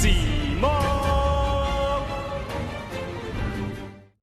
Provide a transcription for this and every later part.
Cimoooooooo!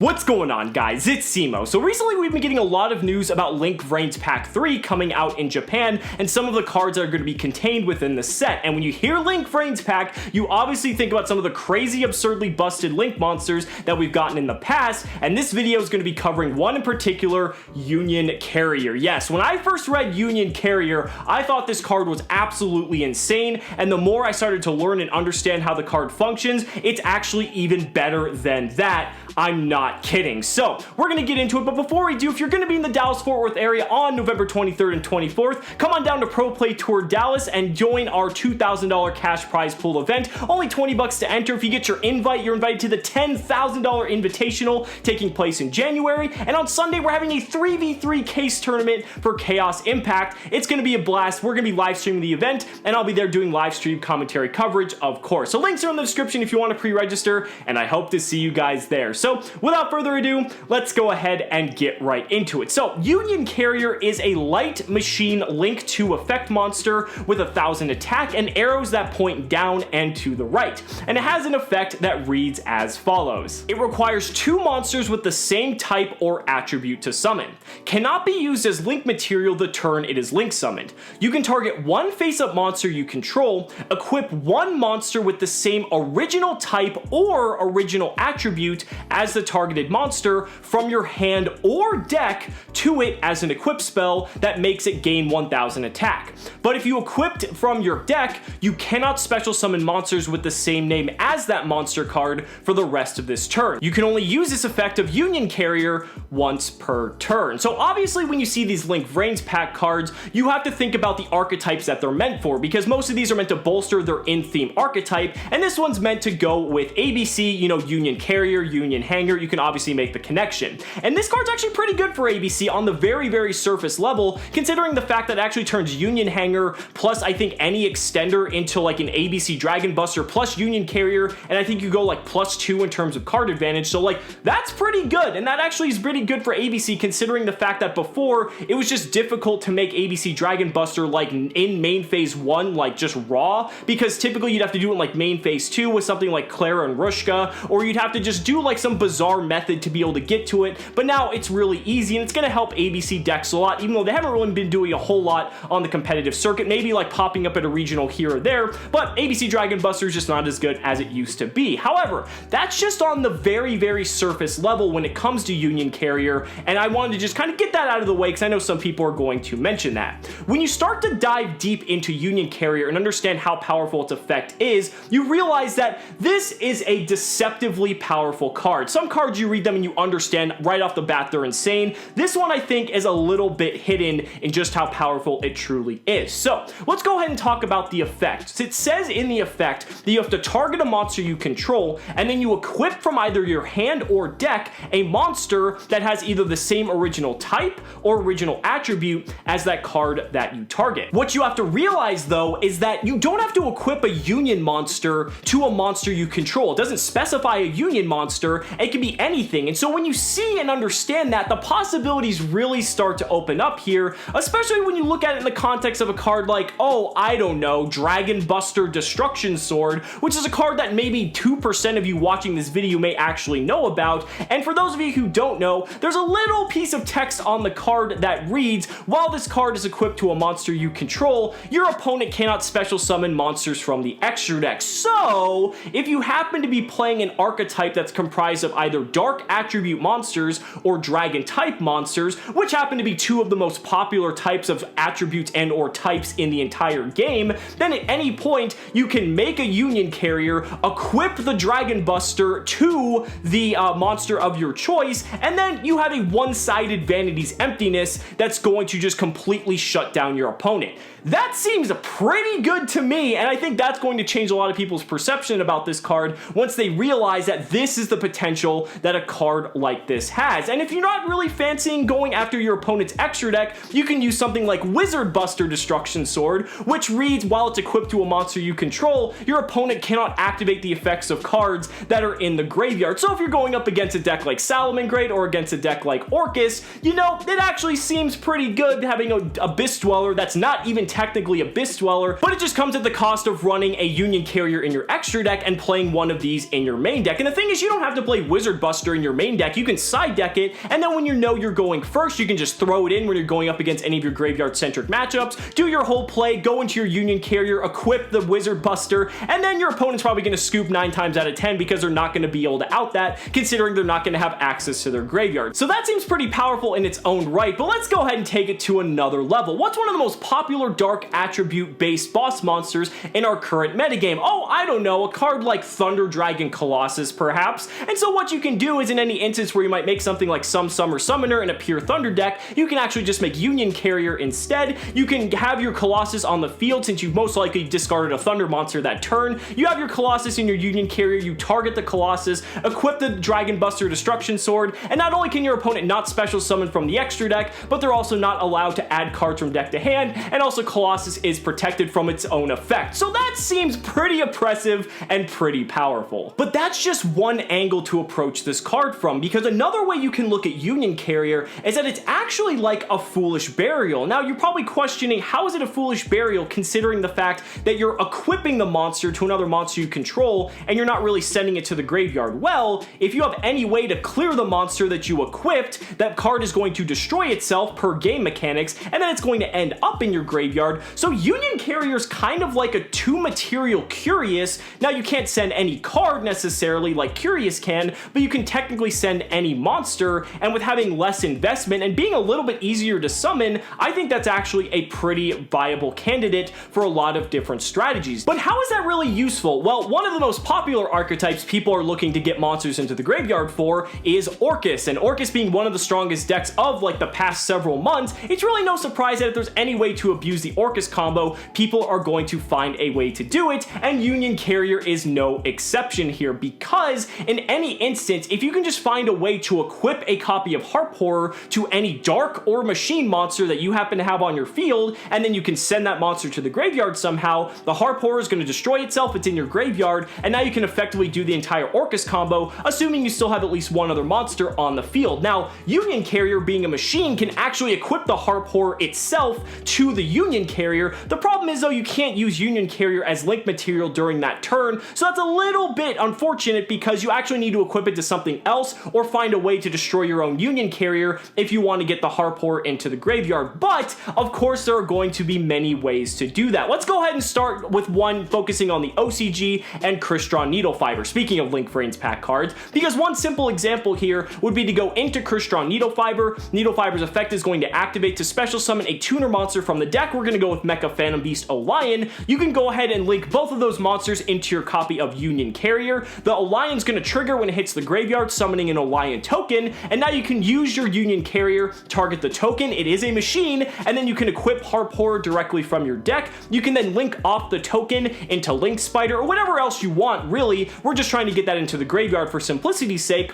What's going on, guys? It's Cimo. So recently we've been getting a lot of news about Link Vrains Pack 3 coming out in Japan and some of the cards that are going to be contained within the set. And when you hear Link Vrains Pack, you obviously think about some of the crazy, absurdly busted Link monsters that we've gotten in the past, and this video is going to be covering one in particular, Union Carrier. Yes, when I first read Union Carrier, I thought this card was absolutely insane, and the more I started to learn and understand how the card functions, it's actually even better than that. I'm not kidding. So we're going to get into it, but before we do, if you're going to be in the Dallas-Fort Worth area on November 23rd and 24th, come on down to Pro Play Tour Dallas and join our $2,000 cash prize pool event. Only 20 bucks to enter. If you get your invite, you're invited to the $10,000 Invitational taking place in January. And on Sunday, we're having a 3v3 case tournament for Chaos Impact. It's going to be a blast. We're going to be live streaming the event, and I'll be there doing live stream commentary coverage, of course. So links are in the description if you want to pre-register, and I hope to see you guys there. So without further ado, let's go ahead and get right into it. So Union Carrier is a light machine Link 2 effect monster with 1,000 attack and arrows that point down and to the right. And it has an effect that reads as follows. It requires 2 monsters with the same type or attribute to summon. Cannot be used as Link material the turn it is Link summoned. You can target one face-up monster you control, equip one monster with the same original type or original attribute as the targeted monster from your hand or deck to it as an equip spell that makes it gain 1,000 attack. But if you equipped from your deck, you cannot special summon monsters with the same name as that monster card for the rest of this turn. You can only use this effect of Union Carrier once per turn. So obviously when you see these Link Vrains Pack cards, you have to think about the archetypes that they're meant for, because most of these are meant to bolster their in-theme archetype, and this one's meant to go with ABC, you know, Union Carrier, Union Hanger. You can obviously make the connection. And this card's actually pretty good for ABC on the very, very surface level, considering the fact that it actually turns Union Hanger plus I think any extender into like an ABC Dragon Buster plus Union Carrier, and I think you go like +2 in terms of card advantage. So like that's pretty good, and that actually is pretty good for ABC considering the fact that before it was just difficult to make ABC Dragon Buster like in main phase 1 like just raw, because typically you'd have to do it in like main phase 2 with something like Clara and Rushka, or you'd have to just do like some bizarre method to be able to get to it. But now it's really easy, and it's going to help ABC decks a lot, even though they haven't really been doing a whole lot on the competitive circuit, maybe like popping up at a regional here or there, but ABC Dragon Buster is just not as good as it used to be. However, that's just on the very, very surface level when it comes to Union Carrier, and I wanted to just kind of get that out of the way because I know some people are going to mention that. When you start to dive deep into Union Carrier and understand how powerful its effect is, you realize that this is a deceptively powerful card. Some cards you read them and you understand right off the bat they're insane. This one I think is a little bit hidden in just how powerful it truly is. So let's go ahead and talk about the effect. It says in the effect that you have to target a monster you control, and then you equip from either your hand or deck a monster that has either the same original type or original attribute as that card that you target. What you have to realize though is that you don't have to equip a Union monster to a monster you control. It doesn't specify a Union monster. It can be anything. And so when you see and understand that, the possibilities really start to open up here, especially when you look at it in the context of a card like, oh, I don't know, Dragon Buster Destruction Sword, which is a card that maybe 2% of you watching this video may actually know about. And for those of you who don't know, there's a little piece of text on the card that reads, while this card is equipped to a monster you control, your opponent cannot special summon monsters from the extra deck. So if you happen to be playing an archetype that's comprised of either dark attribute monsters or dragon type monsters, which happen to be 2 of the most popular types of attributes and or types in the entire game, then at any point you can make a Union Carrier, equip the Dragon Buster to the monster of your choice, and then you have a one-sided Vanity's Emptiness that's going to just completely shut down your opponent. That seems pretty good to me, and I think that's going to change a lot of people's perception about this card once they realize that this is the potential potential that a card like this has. And if you're not really fancying going after your opponent's extra deck, you can use something like Wizard Buster Destruction Sword, which reads, while it's equipped to a monster you control, your opponent cannot activate the effects of cards that are in the graveyard. So if you're going up against a deck like Salamangreat or against a deck like Orcus, you know, it actually seems pretty good having a Abyss Dweller that's not even technically Abyss Dweller, but it just comes at the cost of running a Union Carrier in your extra deck and playing one of these in your main deck. And the thing is, you don't have to play Wizard Buster in your main deck. You can side deck it, and then when you know you're going first, you can just throw it in when you're going up against any of your graveyard-centric matchups, do your whole play, go into your Union Carrier, equip the Wizard Buster, and then your opponent's probably going to scoop 9 times out of 10 because they're not going to be able to out that, considering they're not going to have access to their graveyard. So that seems pretty powerful in its own right, but let's go ahead and take it to another level. What's one of the most popular dark attribute-based boss monsters in our current metagame? Oh, I don't know, a card like Thunder Dragon Colossus, perhaps. And so what you can do is, in any instance where you might make something like some Summer Summoner in a pure Thunder deck, you can actually just make Union Carrier instead. You can have your Colossus on the field since you've most likely discarded a Thunder monster that turn. You have your Colossus in your Union Carrier, you target the Colossus, equip the Dragon Buster Destruction Sword, and not only can your opponent not special summon from the extra deck, but they're also not allowed to add cards from deck to hand, and also Colossus is protected from its own effect. So that seems pretty oppressive and pretty powerful. But that's just one angle to approach this card from, because another way you can look at Union Carrier is that it's actually like a Foolish Burial. Now you're probably questioning, how is it a Foolish Burial considering the fact that you're equipping the monster to another monster you control and you're not really sending it to the graveyard? Well, if you have any way to clear the monster that you equipped, that card is going to destroy itself per game mechanics, and then it's going to end up in your graveyard. So Union Carrier is kind of like a 2-material Curious. Now you can't send any card necessarily like Curious can, but you can technically send any monster, and with having less investment and being a little bit easier to summon, I think that's actually a pretty viable candidate for a lot of different strategies. But how is that really useful? Well, one of the most popular archetypes people are looking to get monsters into the graveyard for is Orcus, and Orcus being one of the strongest decks of like the past several months, it's really no surprise that if there's any way to abuse the Orcus combo, people are going to find a way to do it, and Union Carrier is no exception here, because in any instance, if you can just find a way to equip a copy of Harp Horror to any dark or machine monster that you happen to have on your field, and then you can send that monster to the graveyard somehow, the Harp Horror is going to destroy itself, it's in your graveyard, and now you can effectively do the entire Orcus combo, assuming you still have at least one other monster on the field. Now, Union Carrier being a machine can actually equip the Harp Horror itself to the Union Carrier. The problem is though, you can't use Union Carrier as link material during that turn, so that's a little bit unfortunate because you actually need to equip it to something else or find a way to destroy your own Union Carrier if you want to get the Harp Horror into the graveyard. But of course there are going to be many ways to do that. Let's go ahead and start with one focusing on the OCG and Crystron Needlefiber, speaking of Link Vrains Pack cards, because one simple example here would be to go into Crystron Needlefiber. Needlefiber's effect is going to activate to special summon a tuner monster from the deck. We're going to go with Mecha Phantom Beast Olion. You can go ahead and link both of those monsters into your copy of Union Carrier. The Olion's going to trigger when it hits the graveyard, summoning an Olion token, and now you can use your Union Carrier, target the token, it is a machine, and then you can equip Harp Horror directly from your deck. You can then link off the token into Link Spider or whatever else you want, really. We're just trying to get that into the graveyard for simplicity's sake.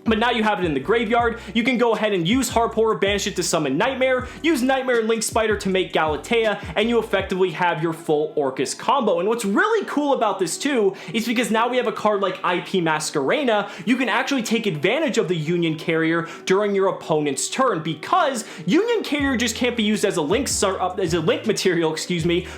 But now you have it in the graveyard, you can go ahead and use Harp Horror, banish it to summon Nightmare, use Nightmare and Link Spider to make Galatea, and you effectively have your full Orcus combo. And what's really cool about this too is because now we have a card like IP Masquerena, you can actually take advantage of the Union Carrier during your opponent's turn, because Union Carrier just can't be used as a link material,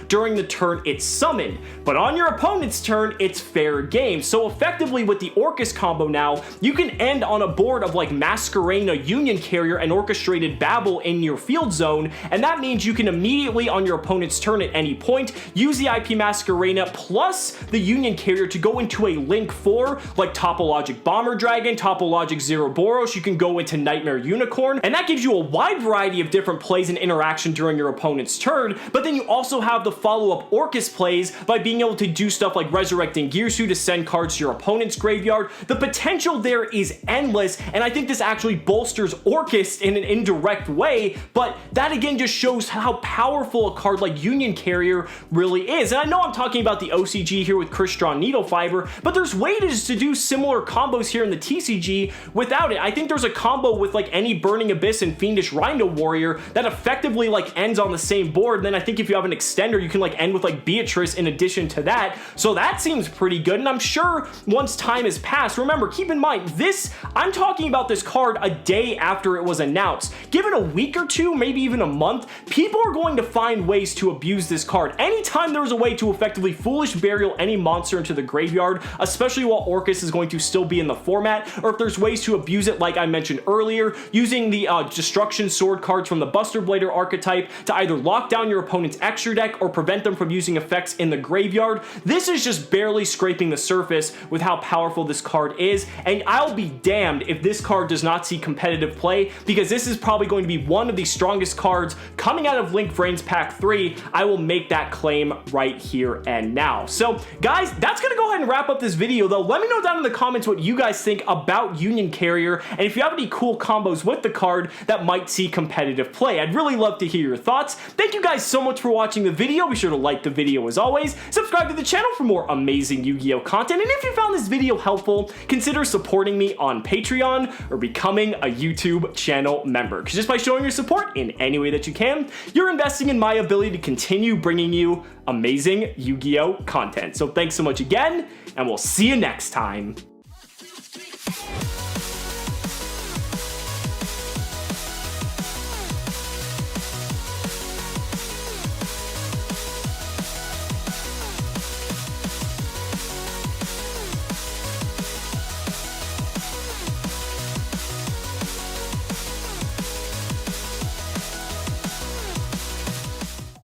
during the turn it's summoned. But on your opponent's turn, it's fair game. So effectively with the Orcus combo now, you can end on a board of like Masquerena, Union Carrier, and Orchestrated Babel in your field zone, and that means you can immediately on your opponent's turn at any point use the IP Masquerena plus the Union Carrier to go into a Link 4 like Topologic Bomber Dragon, Topologic Zeroboros. You can go into Nightmare Unicorn, and that gives you a wide variety of different plays and interaction during your opponent's turn. But then you also have the follow-up Orcus plays by being able to do stuff like Resurrecting Girsu to send cards to your opponent's graveyard. The potential there is endless, endless, and I think this actually bolsters Orcust in an indirect way, but that again just shows how powerful a card like Union Carrier really is. And I know I'm talking about the OCG here with Crystron Needle Fiber, but there's ways to do similar combos here in the TCG without it. I think there's a combo with like any Burning Abyss and Fiendish Rhino Warrior that effectively like ends on the same board. And then I think if you have an extender, you can like end with like Beatrice in addition to that. So that seems pretty good. And I'm sure once time has passed, remember, keep in mind this, I'm talking about this card a day after it was announced. Given a week or two, maybe even a month, people are going to find ways to abuse this card. Anytime there's a way to effectively Foolish Burial any monster into the graveyard, especially while Orcust is going to still be in the format, or if there's ways to abuse it like I mentioned earlier, using the Destruction Sword cards from the Buster Blader archetype to either lock down your opponent's extra deck or prevent them from using effects in the graveyard, this is just barely scraping the surface with how powerful this card is, and I'll be damned if this card does not see competitive play, because this is probably going to be one of the strongest cards coming out of Link Vrains Pack 3. I will make that claim right here and now. So guys, that's gonna go ahead and wrap up this video though. Let me know down in the comments what you guys think about Union Carrier, and if you have any cool combos with the card that might see competitive play. I'd really love to hear your thoughts. Thank you guys so much for watching the video. Be sure to like the video as always, subscribe to the channel for more amazing Yu-Gi-Oh content, and if you found this video helpful, consider supporting me on Patreon or becoming a YouTube channel member, because just by showing your support in any way that you can, you're investing in my ability to continue bringing you amazing Yu-Gi-Oh content. So thanks so much again, and we'll see you next time.